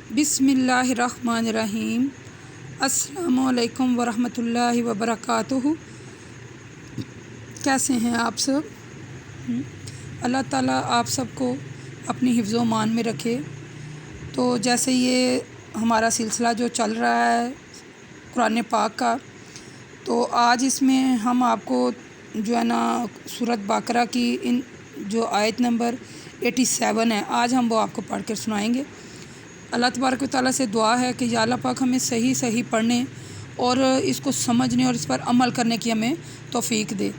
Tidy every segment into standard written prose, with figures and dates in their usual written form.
بسم اللہ الرحمن الرحیم۔ السلام علیکم ورحمۃ اللہ وبرکاتہ۔ کیسے ہیں آپ سب؟ اللہ تعالیٰ آپ سب کو اپنی حفظ و امان میں رکھے۔ تو جیسے یہ ہمارا سلسلہ جو چل رہا ہے قرآن پاک کا، تو آج اس میں ہم آپ کو جو ہے نا سورۃ بقرہ کی ان جو آیت نمبر 87 ہے، آج ہم وہ آپ کو پڑھ کر سنائیں گے۔ اللہ تبارک و تعالیٰ سے دعا ہے کہ یا اللہ پاک ہمیں صحیح پڑھنے اور اس کو سمجھنے اور اس پر عمل کرنے کی ہمیں توفیق دے۔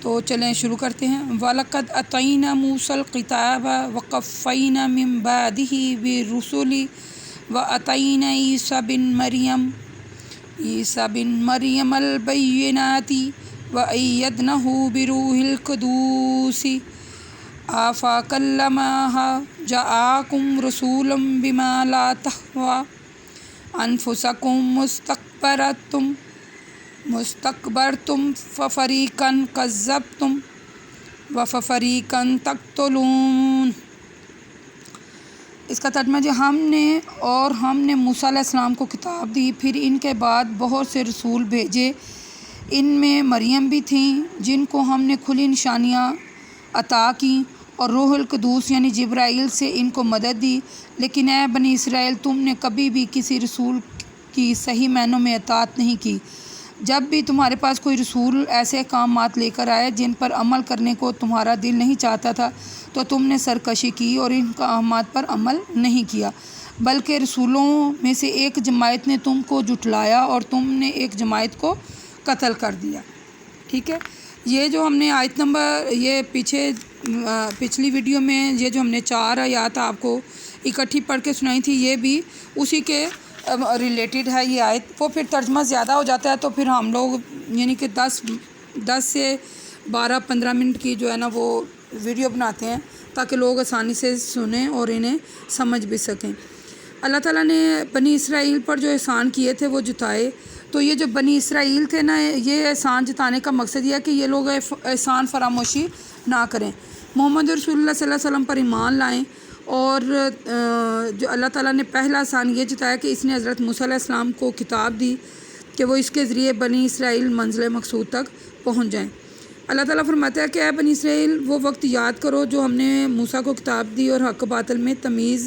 تو چلیں شروع کرتے ہیں۔ وَلَقَدْ أَتَيْنَا مُوسَى الْكِتَابَ وَقَفَّيْنَا مِن بَعْدِهِ بِالرُّسُلِ وَأَتَيْنَا عِيسَى بن مريم البينات وأيدناه بروح القدوس أفكلما جاءكم رسول بما لا تهوى أنفسكم مستكبرتم ففريقا كذبتم وفريقا تقتلون۔ اس کا ترجمہ ہم نے موسیٰ علیہ السلام کو کتاب دی، پھر ان کے بعد بہت سے رسول بھیجے، ان میں مریم بھی تھیں جن کو ہم نے کھلی نشانیاں عطا کیں اور روح القدوس یعنی جبرائیل سے ان کو مدد دی۔ لیکن اے بنی اسرائیل، تم نے کبھی بھی کسی رسول کی صحیح معنوں میں اطاعت نہیں کی۔ جب بھی تمہارے پاس کوئی رسول ایسے احکامات لے کر آئے جن پر عمل کرنے کو تمہارا دل نہیں چاہتا تھا، تو تم نے سرکشی کی اور ان احکامات پر عمل نہیں کیا، بلکہ رسولوں میں سے ایک جماعت نے تم کو جھٹلایا اور تم نے ایک جماعت کو قتل کر دیا۔ ٹھیک ہے، یہ جو ہم نے آیت نمبر یہ پچھلی ویڈیو میں یہ جو ہم نے 4 آیات آپ کو اکٹھی پڑھ کے سنائی تھی، یہ بھی اسی کے ریلیٹڈ ہے یہ آیت۔ وہ پھر ترجمہ زیادہ ہو جاتا ہے تو پھر ہم لوگ یعنی کہ 10 سے 12-15 منٹ کی جو ہے نا وہ ویڈیو بناتے ہیں تاکہ لوگ آسانی سے سنیں اور انہیں سمجھ بھی سکیں۔ اللہ تعالیٰ نے بنی اسرائیل پر جو احسان کیے تھے وہ جتائے۔ تو یہ جو بنی اسرائیل تھے نا، یہ احسان جتانے کا مقصد یہ ہے کہ یہ لوگ احسان فراموشی نہ کریں، محمد رسول اللہ صلی اللہ علیہ وسلم پر ایمان لائیں۔ اور جو اللہ تعالیٰ نے پہلا احسان یہ جتایا کہ اس نے حضرت موسیٰ علیہ السلام کو کتاب دی کہ وہ اس کے ذریعے بنی اسرائیل منزل مقصود تک پہنچ جائیں۔ اللہ تعالیٰ فرماتا ہے کہ اے بنی اسرائیل، وہ وقت یاد کرو جو ہم نے موسیٰ کو کتاب دی اور حق باطل میں تمیز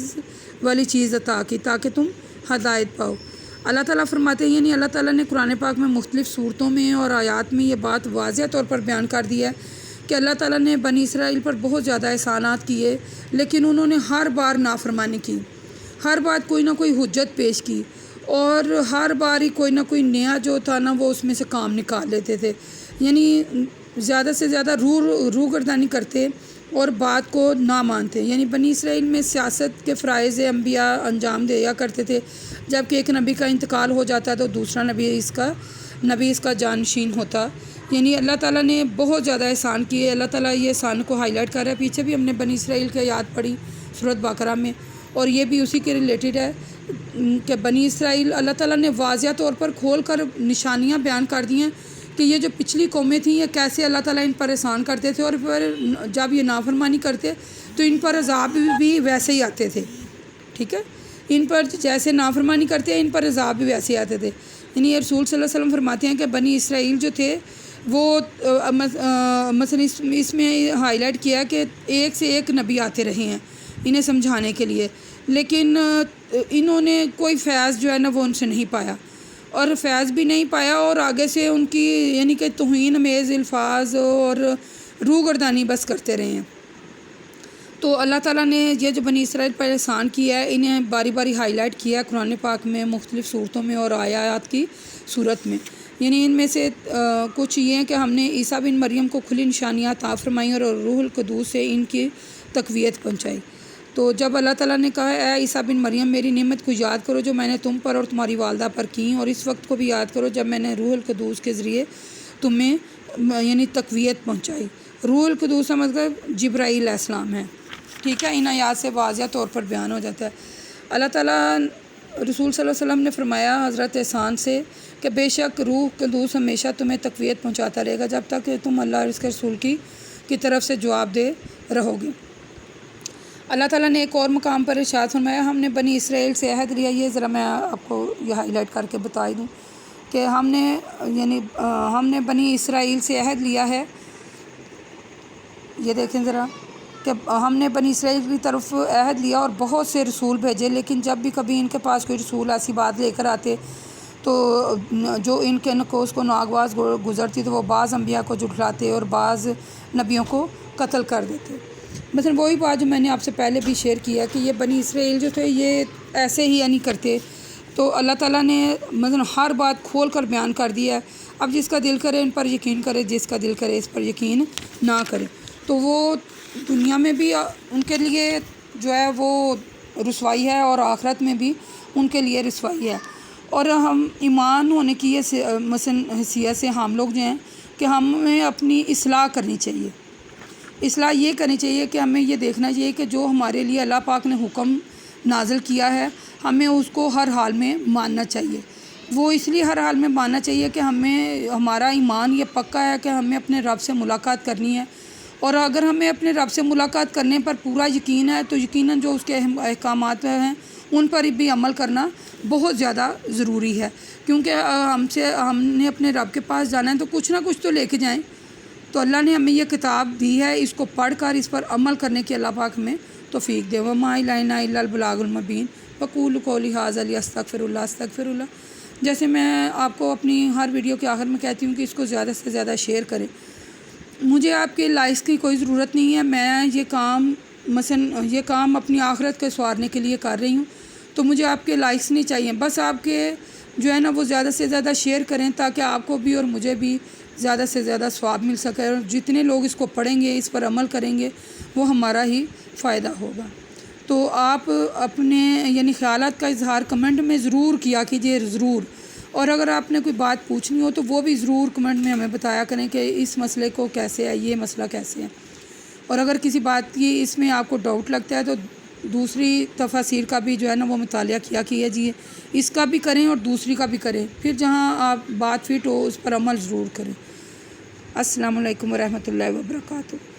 والی چیز عطا کی تاکہ تم ہدایت پاؤ۔ اللہ تعالیٰ فرماتے ہیں یعنی اللہ تعالیٰ نے قرآن پاک میں مختلف صورتوں میں اور آیات میں یہ بات واضح طور پر بیان کر دی ہے کہ اللہ تعالیٰ نے بنی اسرائیل پر بہت زیادہ احسانات کیے، لیکن انہوں نے ہر بار نافرمانی کی، ہر بار کوئی نہ کوئی حجت پیش کی اور ہر بار ہی کوئی نہ کوئی نیا جو تھا نا وہ اس میں سے کام نکال لیتے تھے، یعنی زیادہ سے زیادہ روگردانی کرتے اور بات کو نہ مانتے۔ یعنی بنی اسرائیل میں سیاست کے فرائض انبیاء انجام دیا کرتے تھے، جب کہ ایک نبی کا انتقال ہو جاتا ہے تو دوسرا نبی اس کا جانشین ہوتا۔ یعنی اللہ تعالیٰ نے بہت زیادہ احسان کیے۔ اللہ تعالیٰ یہ احسان کو ہائی لائٹ کر رہا ہے۔ پیچھے بھی ہم نے بنی اسرائیل کی یاد پڑھی سورۃ بقرہ میں، اور یہ بھی اسی کے ریلیٹڈ ہے کہ بنی اسرائیل اللہ تعالیٰ نے واضح طور پر کھول کر نشانیاں بیان کر دی ہیں کہ یہ جو پچھلی قومیں تھیں یہ کیسے اللہ تعالیٰ ان پر احسان کرتے تھے، اور پھر جب یہ نافرمانی کرتے تو ان پر عذاب بھی ویسے ہی آتے تھے۔ ٹھیک ہے، ان پر جیسے نافرمانی کرتے ہیں ان پر عذاب بھی ویسے ہی آتے تھے۔ یعنی یہ رسول صلی اللہ علیہ وسلم فرماتے ہیں کہ بنی اسرائیل جو تھے وہ مثلا اس میں ہائی لائٹ کیا کہ ایک سے ایک نبی آتے رہے ہیں انہیں سمجھانے کے لیے، لیکن انہوں نے کوئی فیض جو ہے نا وہ ان سے نہیں پایا، اور فیض بھی نہیں پایا، اور آگے سے ان کی یعنی کہ توہین امیز الفاظ اور روگردانی بس کرتے رہے ہیں۔ تو اللہ تعالیٰ نے یہ جو بنی اسرائیل پر احسان کیا ہے انہیں باری باری ہائی لائٹ کیا ہے قرآن پاک میں مختلف صورتوں میں اور آیات کی صورت میں۔ یعنی ان میں سے کچھ یہ ہیں کہ ہم نے عیسیٰ بن مریم کو کھلی نشانیاں عطا فرمائیں اور روح القدوس سے ان کی تقویت پہنچائی۔ تو جب اللہ تعالیٰ نے کہا اے عیسیٰ بن مریم، میری نعمت کو یاد کرو جو میں نے تم پر اور تمہاری والدہ پر کی، اور اس وقت کو بھی یاد کرو جب میں نے روح القدوس کے ذریعے تمہیں یعنی تقویت پہنچائی۔ روح القدوس کا مطلب جبرائیل علیہ السلام ہے۔ ٹھیک ہے، ان آیات سے واضح طور پر بیان ہو جاتا ہے۔ اللہ تعالیٰ رسول صلی اللہ علیہ وسلم نے فرمایا حضرت احسان سے کہ بے شک روح قدوس ہمیشہ تمہیں تقویت پہنچاتا رہے گا جب تک کہ تم اللہ اور اس کے رسول کی طرف سے جواب دے رہو گے۔ اللہ تعالیٰ نے ایک اور مقام پر ارشاد فرمایا ہم نے بنی اسرائیل سے عہد لیا. یہ ذرا میں آپ کو یہ ہائی لائٹ کر کے بتا دوں کہ ہم نے بنی اسرائیل سے عہد لیا ہے. یہ دیکھیں ذرا کہ ہم نے بنی اسرائیل کی طرف عہد لیا اور بہت سے رسول بھیجے، لیکن جب بھی کبھی ان کے پاس کوئی رسول ایسی بات لے کر آتے تو جو ان کے نقوص کو ناگواز گزرتی تو وہ بعض انبیاء کو جھٹلاتے اور بعض نبیوں کو قتل کر دیتے. مثلا وہی بات جو میں نے آپ سے پہلے بھی شیئر کیا کہ یہ بنی اسرائیل جو تھے یہ ایسے ہی نہیں کرتے، تو اللہ تعالیٰ نے مثلا ہر بات کھول کر بیان کر دیا ہے. اب جس کا دل کرے ان پر یقین کرے، جس کا دل کرے اس پر یقین نہ کرے. تو وہ دنیا میں بھی ان کے لیے جو ہے وہ رسوائی ہے اور آخرت میں بھی ان کے لیے رسوائی ہے. اور ہم ایمان ہونے کی یہ مثلا حیثیت سے ہم لوگ جو ہیں کہ ہمیں اپنی اصلاح کرنی چاہیے. اصلاح یہ کرنی چاہیے کہ ہمیں یہ دیکھنا چاہیے کہ جو ہمارے لیے اللہ پاک نے حکم نازل کیا ہے ہمیں اس کو ہر حال میں ماننا چاہیے. وہ اس لیے ہر حال میں ماننا چاہیے کہ ہمارا ایمان یہ پکا ہے کہ ہمیں اپنے رب سے ملاقات کرنی ہے، اور اگر ہمیں اپنے رب سے ملاقات کرنے پر پورا یقین ہے تو یقیناً جو اس کے احکامات ہیں ان پر بھی عمل کرنا بہت زیادہ ضروری ہے. کیونکہ ہم نے اپنے رب کے پاس جانا ہے تو کچھ نہ کچھ تو لے کے جائیں. تو اللہ نے ہمیں یہ کتاب دی ہے، اس کو پڑھ کر اس پر عمل کرنے کی اللہ پاک ہمیں توفیق دے. وَمَا إِلَيْنَا إِلَّا الْبَلَاغُ الْمُبِينُ وَقُولُوا قَوْلِي هَٰذَا لِأَسْتَغْفِرُ اللَّهَ. جیسے میں آپ کو اپنی ہر ویڈیو کے آخر میں کہتی ہوں کہ اس کو زیادہ سے زیادہ شیئر کریں. مجھے آپ کے لائکس کی کوئی ضرورت نہیں ہے، میں یہ کام اپنی آخرت کے سنوارنے کے لیے کر رہی ہوں. تو مجھے آپ کے لائکس نہیں چاہیے، بس آپ کے جو ہے نا وہ زیادہ سے زیادہ شیئر کریں تاکہ آپ کو بھی اور مجھے بھی زیادہ سے زیادہ ثواب مل سکے، اور جتنے لوگ اس کو پڑھیں گے اس پر عمل کریں گے وہ ہمارا ہی فائدہ ہوگا. تو آپ اپنے خیالات کا اظہار کمنٹ میں ضرور کیا کیجیے، ضرور. اور اگر آپ نے کوئی بات پوچھنی ہو تو وہ بھی ضرور کمنٹ میں ہمیں بتایا کریں کہ اس مسئلے کو کیسے ہے، یہ مسئلہ کیسے ہے. اور اگر کسی بات کی اس میں آپ کو ڈاؤٹ لگتا ہے تو دوسری تفاسیر کا بھی جو ہے نا وہ مطالعہ کیا کیجیے. اس کا بھی کریں اور دوسری کا بھی کریں، پھر جہاں آپ بات فٹ ہو اس پر عمل ضرور کریں. السلام علیکم ورحمۃ اللہ وبرکاتہ.